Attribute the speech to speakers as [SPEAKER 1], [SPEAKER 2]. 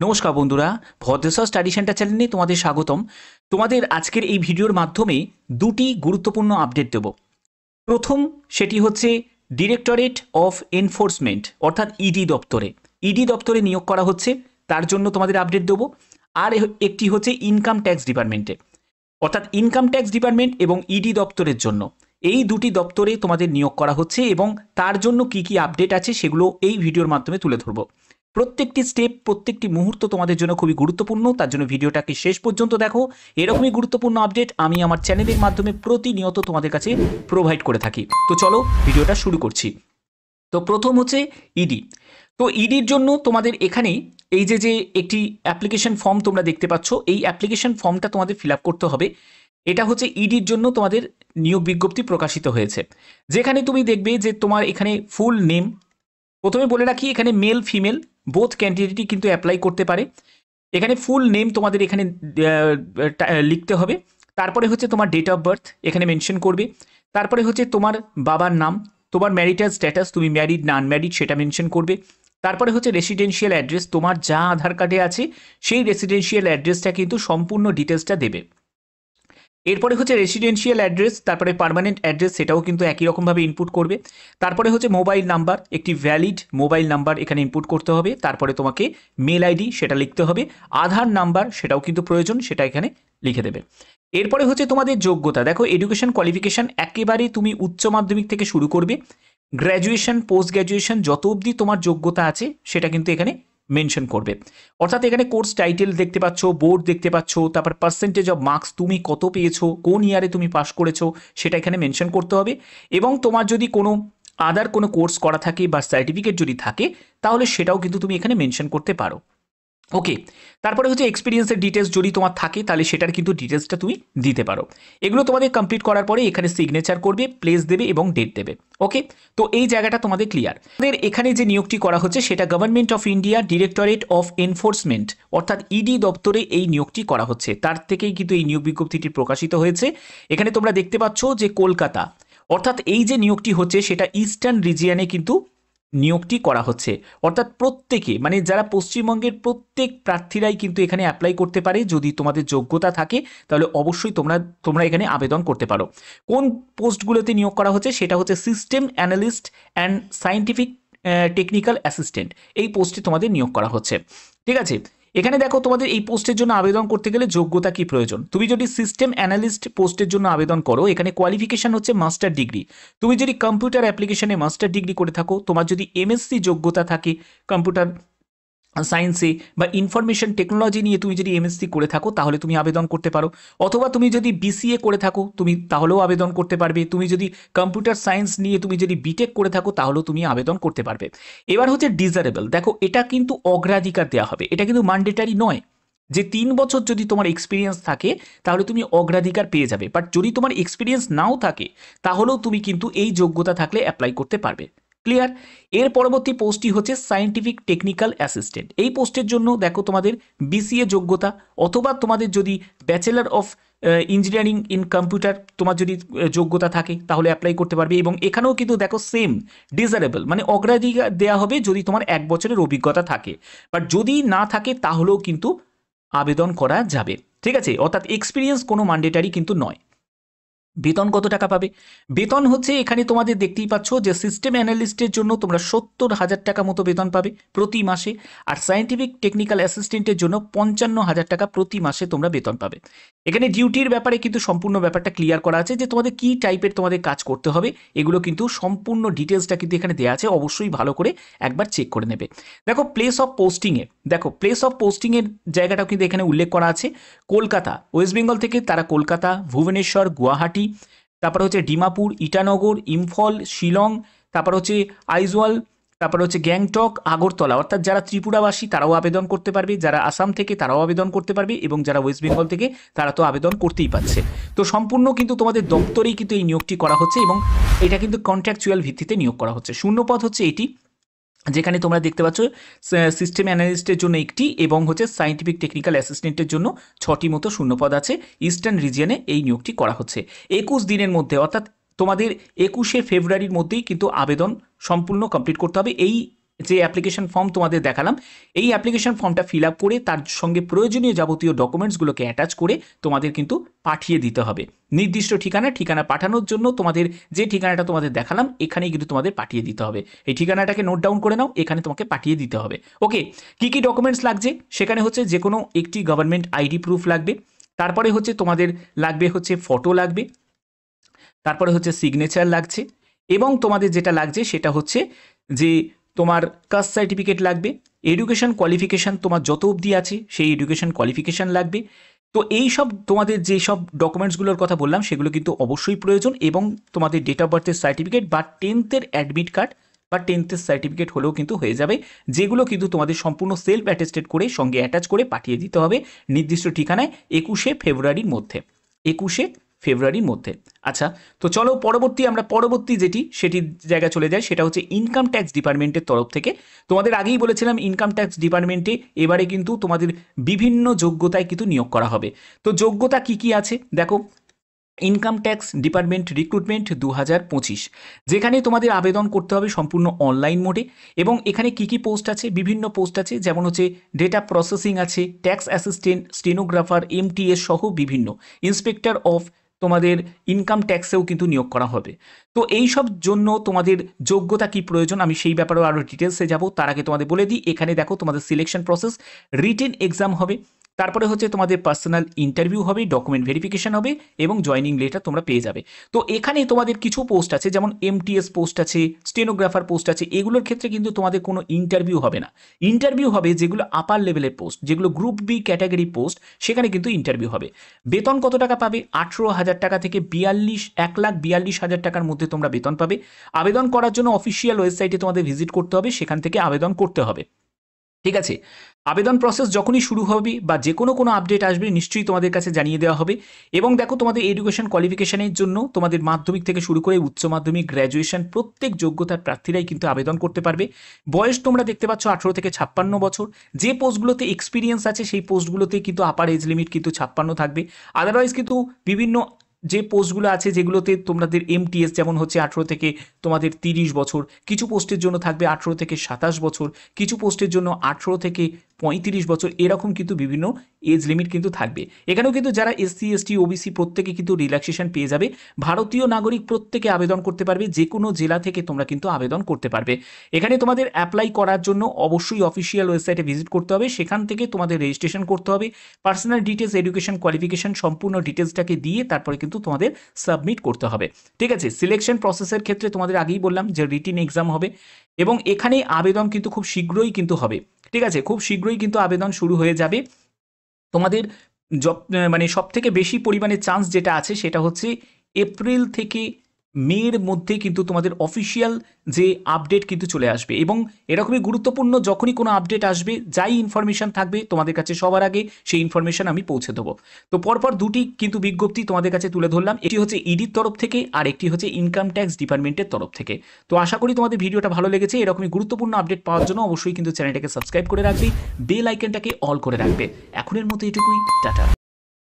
[SPEAKER 1] নমস্কার বন্ধুরা, Bhadreswar study centre চ্যানেলে তোমাদের স্বাগতম। তোমাদের আজকের এই ভিডিওর মাধ্যমে দুটি গুরুত্বপূর্ণ আপডেট দেব। প্রথম সেটি হচ্ছে ডিরেক্টরেট অফ এনফোর্সমেন্ট অর্থাৎ ইডি দপ্তরে নিয়োগ করা হচ্ছে, তার জন্য তোমাদের আপডেট দেবো। আর একটি হচ্ছে ইনকাম ট্যাক্স ডিপার্টমেন্টে, অর্থাৎ ইনকাম ট্যাক্স ডিপার্টমেন্ট এবং ইডি দপ্তরের জন্য এই দুটি দপ্তরে তোমাদের নিয়োগ করা হচ্ছে এবং তার জন্য কি কি আপডেট আছে সেগুলো এই ভিডিওর মাধ্যমে তুলে ধরবো। প্রত্যেকটি স্টেপ, প্রত্যেকটি মুহূর্ত তোমাদের জন্য খুবই গুরুত্বপূর্ণ, তার জন্য ভিডিওটাকে শেষ পর্যন্ত দেখো। এরকমই গুরুত্বপূর্ণ আপডেট আমি আমার চ্যানেলের মাধ্যমে প্রতিনিয়ত তোমাদের কাছে প্রোভাইড করে থাকি। তো চলো ভিডিওটা শুরু করছি। তো প্রথম হচ্ছে ইডি। তো ইডির জন্য তোমাদের এখানে এই যে একটি অ্যাপ্লিকেশন ফর্ম তোমরা দেখতে পাচ্ছ, এই অ্যাপ্লিকেশন ফর্মটা তোমাদের ফিল আপ করতে হবে। এটা হচ্ছে ইডির জন্য তোমাদের নিয়োগ বিজ্ঞপ্তি প্রকাশিত হয়েছে, যেখানে তুমি দেখবে যে তোমার এখানে ফুল নেম, প্রথমে বলে রাখি এখানে মেল ফিমেল বোথ ক্যান্ডিডেটই কিন্তু অ্যাপ্লাই করতে পারে। এখানে ফুল নেম তোমাদের এখানে লিখতে হবে। তারপরে হচ্ছে তোমার ডেট অফ বার্থ এখানে মেনশন করবে। তারপরে হচ্ছে তোমার বাবার নাম, তোমার ম্যারিটাল স্ট্যাটাস, তুমি ম্যারিড না আনম্যারিড সেটা মেনশন করবে। তারপরে হচ্ছে রেসিডেন্সিয়াল অ্যাড্রেস, তোমার যা আধার কার্ডে আছে সেই রেসিডেন্সিয়াল অ্যাড্রেসটা কিন্তু সম্পূর্ণ ডিটেলসটা দেবে। এরপরে হচ্ছে রেসিডেন্সিয়াল অ্যাড্রেস, তারপরে পার্মানেন্ট অ্যাড্রেস সেটাও কিন্তু একই রকমভাবে ইনপুট করবে। তারপরে হচ্ছে মোবাইল নাম্বার, একটি ভ্যালিড মোবাইল নাম্বার এখানে ইনপুট করতে হবে। তারপরে তোমাকে মেল আইডি সেটা লিখতে হবে, আধার নাম্বার সেটাও কিন্তু প্রয়োজন, সেটা এখানে লিখে দেবে। এরপরে হচ্ছে তোমাদের যোগ্যতা, দেখো এডুকেশন কোয়ালিফিকেশান একেবারে তুমি উচ্চ মাধ্যমিক থেকে শুরু করবে, গ্র্যাজুয়েশন পোস্ট গ্র্যাজুয়েশন যত অবধি তোমার যোগ্যতা আছে সেটা কিন্তু এখানে মেনশন করবে। অর্থাৎ এখানে কোর্স টাইটেল দেখতে পাচ্ছ, বোর্ড দেখতে পাচ্ছ, তারপর পার্সেন্টেজ অফ মার্কস তুমি কত পেয়েছো, কোন ইয়ারে তুমি পাস করেছো সেটা এখানে মেনশন করতে হবে। এবং তোমার যদি কোনো আদার কোনো কোর্স করা থাকে বা সার্টিফিকেট যদি থাকে তাহলে সেটাও কিন্তু তুমি এখানে মেনশন করতে পারো। ওকে, তারপরে হচ্ছে এক্সপিরিয়েন্সের ডিটেলস যদি তোমার থাকে তাহলে সেটার কিন্তু ডিটেলসটা তুমি দিতে পারো। এগুলো তোমাদের কমপ্লিট করার পরে এখানে সিগনেচার করবে, প্লেস দেবে এবং ডেট দেবে। ওকে, তো এই জায়গাটা তোমাদের ক্লিয়ার। আমাদের এখানে যে নিয়োগটি করা হচ্ছে সেটা government of India directorate of enforcement অর্থাৎ ইডি দপ্তরে এই নিয়োগটি করা হচ্ছে, তার থেকেই কিন্তু এই নিয়োগ বিজ্ঞপ্তিটি প্রকাশিত হয়েছে। এখানে তোমরা দেখতে পাচ্ছ যে কলকাতা, অর্থাৎ এই যে নিয়োগটি হচ্ছে সেটা ইস্টার্ন রিজিয়নে কিন্তু নিয়োগটি করা হচ্ছে। অর্থাৎ প্রত্যেকে, মানে যারা পশ্চিমবঙ্গের প্রত্যেক প্রার্থীরাই কিন্তু এখানে অ্যাপ্লাই করতে পারে। যদি তোমাদের যোগ্যতা থাকে তাহলে অবশ্যই তোমরা এখানে আবেদন করতে পারো। কোন পোস্টগুলোতে নিয়োগ করা হচ্ছে সেটা হচ্ছে system analyst and scientific technical assistant, এই পোস্টে তোমাদের নিয়োগ করা হচ্ছে। ঠিক আছে, এখানে দেখো তোমাদের এই পোস্টের জন্য আবেদন করতে গেলে যোগ্যতা কি প্রয়োজন। তুমি যদি সিস্টেম অ্যানালিস্ট পোস্টের জন্য আবেদন করো, এখানে কোয়ালিফিকেশন হচ্ছে মাস্টার ডিগ্রি। তুমি যদি কম্পিউটার অ্যাপ্লিকেশনে মাস্টার ডিগ্রি করে থাকো, তোমার যদি এমএসসি যোগ্যতা থাকে কম্পিউটার সায়েন্সে বা ইনফরমেশন টেকনোলজি নিয়ে তুমি যদি এমএসসি করে থাকো তাহলে তুমি আবেদন করতে পারো। অথবা তুমি যদি বিসিএ করে থাকো তুমি তাহলেও আবেদন করতে পারবে। তুমি যদি কম্পিউটার সায়েন্স নিয়ে তুমি যদি বিটেক করে থাকো তাহলেও তুমি আবেদন করতে পারবে। এবার হচ্ছে ডিজারেবল, দেখো এটা কিন্তু অগ্রাধিকার দেওয়া হবে, এটা কিন্তু ম্যান্ডেটারি নয় যে 3 বছর যদি তোমার এক্সপিরিয়েন্স থাকে তাহলে তুমি অগ্রাধিকার পেয়ে যাবে। বাট যদি তোমার এক্সপিরিয়েন্স নাও থাকে তাহলেও তুমি কিন্তু এই যোগ্যতা থাকলে অ্যাপ্লাই করতে পারবে। ক্লিয়ার। এর পরবর্তী পোস্টটি হচ্ছে সায়েন্টিফিক টেকনিক্যাল অ্যাসিস্ট্যান্ট। এই পোস্টের জন্য দেখো তোমাদের বিসিএ যোগ্যতা অথবা তোমাদের যদি bachelor of engineering in computer তোমার যদি যোগ্যতা থাকে তাহলে অ্যাপ্লাই করতে পারবে। এবং এখানেও কিন্তু দেখো সেম ডিজারেবল, মানে অগ্রাধিকার দেওয়া হবে যদি তোমার 1 বছরের অভিজ্ঞতা থাকে। বাট যদি না থাকে তাহলেও কিন্তু আবেদন করা যাবে। ঠিক আছে, অর্থাৎ এক্সপিরিয়েন্স কোনো ম্যান্ডেটারি কিন্তু নয়। বেতন কত টাকা পাবে? বেতন হচ্ছে এখানে তোমাদের দেখতেই পাচ্ছ যে সিস্টেম অ্যানালিস্টের জন্য তোমরা 70,000 টাকা মতো বেতন পাবে প্রতি মাসে, আর সায়েন্টিফিক টেকনিক্যাল অ্যাসিস্ট্যান্টের জন্য 55,000 টাকা প্রতি মাসে তোমরা বেতন পাবে। এখানে ডিউটির ব্যাপারে কিন্তু সম্পূর্ণ ব্যাপারটা ক্লিয়ার করা আছে যে তোমাদের কী টাইপের তোমাদের কাজ করতে হবে, এগুলো কিন্তু সম্পূর্ণ ডিটেলসটা কিন্তু এখানে দেওয়া আছে, অবশ্যই ভালো করে একবার চেক করে নেবে। দেখো প্লেস অফ পোস্টিংয়ে, দেখো প্লেস অফ পোস্টিংয়ের জায়গাটাও কিন্তু এখানে উল্লেখ করা আছে। কলকাতা, ওয়েস্ট বেঙ্গল থেকে তারা কলকাতা, ভুবনেশ্বর, গুয়াহাটি, তারপর হচ্ছে ডিমাপুর, ইটানগর, ইম্ফল, শিলং, তারপর হচ্ছে আইজওয়াল, তারপর হচ্ছে গ্যাংটক, আগরতলা। অর্থাৎ যারা ত্রিপুরাবাসী তারাও আবেদন করতে পারবে, যারা আসাম থেকে তারাও আবেদন করতে পারবে, এবং যারা ওয়েস্ট বেঙ্গল থেকে তারা তো আবেদন করতেই পারছে। তো সম্পূর্ণ কিন্তু তোমাদের দপ্তরেই কিন্তু এই নিয়োগটি করা হচ্ছে এবং এটা কিন্তু কন্ট্রাকচুয়াল ভিত্তিতে নিয়োগ করা হচ্ছে। শূন্যপদ হচ্ছে এটি, যেখানে তোমরা দেখতে পাচ্ছ সিস্টেম অ্যানালিস্টের জন্য একটি এবং হচ্ছে সায়েন্টিফিক টেকনিক্যাল অ্যাসিস্ট্যান্টের জন্য 6টি মতো শূন্যপদ আছে। ইস্টার্ন রিজিয়নে এই নিয়োগটি করা হচ্ছে 21 দিনের মধ্যে, অর্থাৎ তোমাদের 21শে ফেব্রুয়ারির মধ্যেই কিন্তু আবেদন সম্পূর্ণ কমপ্লিট করতে হবে। এই যে অ্যাপ্লিকেশন ফর্ম তোমাদের দেখালাম, এই অ্যাপ্লিকেশন ফর্মটা ফিল আপ করে তার সঙ্গে প্রয়োজনীয় যাবতীয় ডকুমেন্টসগুলোকে অ্যাটাচ করে তোমাদের কিন্তু পাঠিয়ে দিতে হবে নির্দিষ্ট ঠিকানা পাঠানোর জন্য। তোমাদের যে ঠিকানাটা তোমাদের দেখালাম এখানেই কিন্তু তোমাদের পাঠিয়ে দিতে হবে। এই ঠিকানাটাকে নোট ডাউন করে নাও, এখানে তোমাকে পাঠিয়ে দিতে হবে। ওকে, কি ডকুমেন্টস লাগছে সেখানে হচ্ছে যে কোনো একটি গভর্নমেন্ট আইডি প্রুফ লাগবে, তারপরে হচ্ছে তোমাদের লাগবে হচ্ছে ফটো লাগবে, তারপরে হচ্ছে সিগনেচার লাগছে, এবং তোমাদের যেটা লাগছে সেটা হচ্ছে যে তোমার কাস্ট সার্টিফিকেট লাগবে, এডুকেশন কোয়ালিফিকেশান তোমার যত অবধি আছে সেই এডুকেশন কোয়ালিফিকেশান লাগবে। তো এই সব তোমাদের যে সব ডকুমেন্টসগুলোর কথা বললাম সেগুলো কিন্তু অবশ্যই প্রয়োজন, এবং তোমাদের ডেট অফ বার্থের সার্টিফিকেট বা 10th অ্যাডমিট কার্ড বা 10th সার্টিফিকেট হলেও কিন্তু হয়ে যাবে, যেগুলো কিন্তু তোমাদের সম্পূর্ণ সেলফ অ্যাটেস্টেড করে সঙ্গে অ্যাটাচ করে পাঠিয়ে দিতে হবে নির্দিষ্ট ঠিকানায় 21শে ফেব্রুয়ারির মধ্যে। 21শে ফেব্রুয়ারির মধ্যে। আচ্ছা, তো চলো পরবর্তী যেটি সেটির জায়গা চলে যায়, সেটা হচ্ছে ইনকাম ট্যাক্স ডিপার্টমেন্টের তরফ থেকে। তোমাদের আগেই বলেছিলাম ইনকাম ট্যাক্স ডিপার্টমেন্টে এবারে কিন্তু তোমাদের বিভিন্ন যোগ্যতায় কিন্তু নিয়োগ করা হবে। তো যোগ্যতা কি আছে দেখো, ইনকাম ট্যাক্স ডিপার্টমেন্ট রিক্রুটমেন্ট 2025, যেখানে তোমাদের আবেদন করতে হবে সম্পূর্ণ অনলাইন মোডে, এবং এখানে কি পোস্ট আছে, বিভিন্ন পোস্ট আছে, যেমন হচ্ছে ডেটা প্রসেসিং আছে, ট্যাক্স অ্যাসিস্ট্যান্ট, স্টেনোগ্রাফার, MTS সহ বিভিন্ন, ইন্সপেক্টর অফ তোমাদের ইনকাম ট্যাক্সেও কিন্তু নিয়োগ করা হবে। তো এই সব জন্য তোমাদের যোগ্যতা কি প্রয়োজন আমি সেই ব্যাপারেও আরও ডিটেলসে যাব। তার আগে তোমাদের বলে দিই, এখানে দেখো তোমাদের সিলেকশন প্রসেস, রিটেন এক্সাম হবে, তারপরে হচ্ছে তোমাদের পার্সোনাল ইন্টারভিউ হবে, ডকুমেন্ট ভেরিফিকেশন হবে, এবং জয়নিং লেটার তোমরা পেয়ে যাবে। তো এখানে তোমাদের কিছু পোস্ট আছে, যেমন MTS পোস্ট আছে, স্টেনোগ্রাফার পোস্ট আছে, এগুলোর ক্ষেত্রে কিন্তু তোমাদের কোনো ইন্টারভিউ হবে না। ইন্টারভিউ হবে যেগুলো আপার লেভেলের পোস্ট, যেগুলো গ্রুপ বি ক্যাটাগরি পোস্ট, সেখানে কিন্তু ইন্টারভিউ হবে। বেতন কত টাকা পাবে, 18,000 টাকা থেকে 1,42,000 টাকার মধ্যে তোমরা বেতন পাবে। আবেদন করার জন্য অফিসিয়াল ওয়েবসাইটে তোমাদের ভিজিট করতে হবে, সেখান থেকে আবেদন করতে হবে। ঠিক আছে, আবেদন প্রসেস যখনই শুরু হবে বা যে কোনো আপডেট আসবে নিশ্চয়ই তোমাদের কাছে জানিয়ে দেওয়া হবে। এবং দেখো তোমাদের এডুকেশন কোয়ালিফিকেশনের জন্য তোমাদের মাধ্যমিক থেকে শুরু করে উচ্চ মাধ্যমিক, গ্র্যাজুয়েশন, প্রত্যেক যোগ্যতার প্রার্থীরাই কিন্তু আবেদন করতে পারবে। বয়স তোমরা দেখতে পাচ্ছ 18 থেকে 56 বছর। যে পোস্টগুলোতে এক্সপিরিয়েন্স আছে সেই পোস্টগুলোতে কিন্তু আপার এজ লিমিট কিন্তু 56 থাকবে। আদারওয়াইজ কিন্তু বিভিন্ন যে পোস্টগুলো আছে যেগুলোতে তোমাদের MTS যেমন হচ্ছে 18 থেকে তোমাদের 30 বছর, কিছু পোস্টের জন্য থাকবে 18 থেকে 27 বছর, কিছু পোস্টের জন্য 18 থেকে 35 বছর, এরকম কিন্তু বিভিন্ন এজ লিমিট কিন্তু থাকবে। এখানেও কিন্তু যারা SC ST OBC প্রত্যেকে কিন্তু রিল্যাক্সেশন পেয়ে যাবে। ভারতীয় নাগরিক প্রত্যেকে আবেদন করতে পারবে, যে কোনো জেলা থেকে তোমরা কিন্তু আবেদন করতে পারবে। এখানে তোমাদের অ্যাপ্লাই করার জন্য অবশ্যই অফিসিয়াল ওয়েবসাইটে ভিজিট করতে হবে, সেখান থেকে তোমাদের রেজিস্ট্রেশন করতে হবে, পার্সোনাল ডিটেলস, এডুকেশন কোয়ালিফিকেশন সম্পূর্ণ ডিটেলসটাকে দিয়ে তারপরে কিন্তু তোমাদের সাবমিট করতে হবে। ঠিক আছে, সিলেকশন প্রসেসের ক্ষেত্রে তোমাদের আগেই বললাম যে রিটিন এক্সাম হবে, এবং এখানে আবেদন কিন্তু খুব শীঘ্রই কিন্তু হবে। ঠিক আছে, খুব শীঘ্রই কিন্তু আবেদন শুরু হয়ে যাবে। তোমাদের মানে সব থেকে বেশি পরিমাণে চান্স যেটা আছে সেটা হচ্ছে এপ্রিল থেকে মের মধ্যে কিন্তু তোমাদের অফিসিয়াল যে আপডেট কিন্তু চলে আসবে, এবং এরকমই গুরুত্বপূর্ণ যখনই কোনো আপডেট আসবে, যাই ইনফরমেশন থাকবে তোমাদের কাছে সবার আগে সেই ইনফরমেশন আমি পৌঁছে দেবো। তো পরপর দুটি কিন্তু বিজ্ঞপ্তি তোমাদের কাছে তুলে ধরলাম, এটি হচ্ছে ইডির তরফ থেকে আর একটি হচ্ছে ইনকাম ট্যাক্স ডিপার্টমেন্টের তরফ থেকে। তো আশা করি তোমাদের ভিডিওটা ভালো লেগেছে। এরকমই গুরুত্বপূর্ণ আপডেট পাওয়ার জন্য অবশ্যই কিন্তু চ্যানেলটাকে সাবস্ক্রাইব করে রাখবে, বেল আইকনটাকে অল করে রাখবে। এখনের মতো এটুকুই, টাটা।